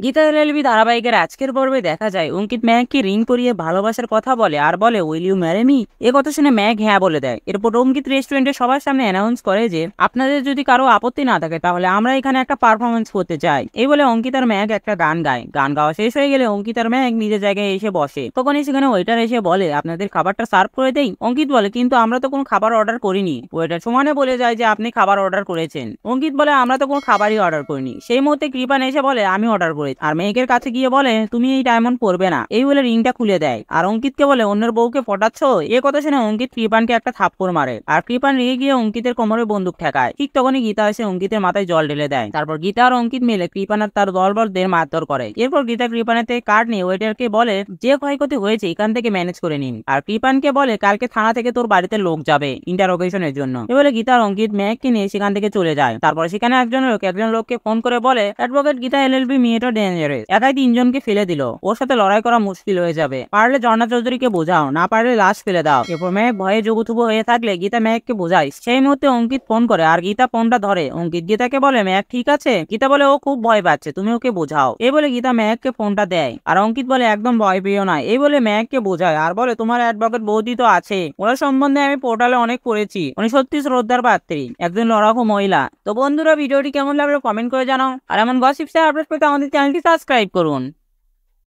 Gita LLB ধারাবাহিকের আজকের পর্বে দেখা যায় অঙ্কিত ম্যাগকে রিং পরিয়ে ভালোবাসার কথা বলে আর বলে উইল ইউ ম্যারি মি। এ কথা শুনে ম্যাগ হ্যাঁ বলে দেয়। এরপর অঙ্কিত রেস্টুরেন্টে সবার সামনে অ্যানাউন্স করে যে আপনাদের যদি কারো আপত্তি না থাকে তাহলে আমরা এখানে একটা পারফরমেন্স করতে চাই। এই বলে অঙ্কিত আর ম্যাগ একটা গান গায়। গান গাওয়া শেষ হয়ে গেলে অঙ্কিত আর ম্যাগ নিজের জায়গায় এসে বসে। তখনই সেখানে ওয়েটার এসে বলে আপনাদের খাবারটা সার্ভ করে দেই। অঙ্কিত বলে কিন্তু আমরা তো কোনো খাবার অর্ডার করিনি। ওয়েটার সমানে বলে যায় যে আপনি খাবার অর্ডার করেছেন। অঙ্কিত বলে আমরা তো কোনো খাবারই অর্ডার করিনি। সেই মুহূর্তে কৃপান এসে বলে আমি অর্ডার করেছি। আর মেঘের কাছে গিয়ে বলে তুমি এই ডায়মন্ড পরবে না। এই বলে রিংটা খুলে দেয় আর অঙ্কিতকে বলে অন্যের বউকে পটাচ্ছ। এ কথা শুনে অঙ্কিত কৃপানকে একটা থাপ্পড় মারে আর কৃপান রেগে গিয়ে অঙ্কিতের কোমরে বন্দুক ঠেকায়। ঠিক তখনই গীতা এসে অঙ্কিতের মাথায় জল ঢেলে দেয়। তারপর গীতা আর অঙ্কিত মিলে কৃপান আর তার দলবলদের মারধর করে। এরপর গীতা কৃপানের থেকে কার্ড নিয়ে ওয়েটারকে বলে যে ক্ষয়ক্ষতি হয়েছে এখান থেকে ম্যানেজ করে নিন। আর কৃপানকে বলে কালকে থানা থেকে তোর বাড়িতে লোক যাবে ইন্টারোগেশনের জন্য। এ বলে গীতা আর অঙ্কিত ম্যাগকে নিয়ে সেখান থেকে চলে যায়। তারপর সেখানে একজন লোককে ফোন করে বলে অ্যাডভোকেট গীতা এলএলবি মেয়েটা ডেঞ্জারাস, একাই তিনজনকে ফেলে দিল, ওর সাথে লড়াই করা মুশকিল হয়ে যাবে, পারলে ঝর্ণা চৌধুরীকে বোঝাও, না পারলে লাশ ফেলে দাও। এরপর মেঘ ভয়ে জগুথুবু হয়ে থাকলে গীতা মেঘকে বোঝায়। সেই মুহূর্তে অঙ্কিত ফোন করে আর গীতা ফোনটা ধরে। অঙ্কিত গীতাকে বলে মেঘ ঠিক আছে। গীতা বলে ও খুব ভয় পাচ্ছে, তুমি ওকে বোঝাও। এই বলে গীতা মেঘকে ফোনটা দেয় আর অঙ্কিত বলে একদম ভয় পেও না। এই বলে মেঘকে বোঝায় আর বলে তোমার অ্যাডভোকেট বৌদি তো আছে, ওরা সম্বন্ধে আমি পোর্টালে অনেক পড়েছি, উনি সত্যি শ্রদ্ধার পাত্রী, একজন লড়াকু মহিলা। তো বন্ধুরা ভিডিওটি কেমন লাগলো কমেন্ট করে জানাও আর এমন গসিপস আপডেট পেতে আমাদের চ্যানেলটি সাবস্ক্রাইব করুন।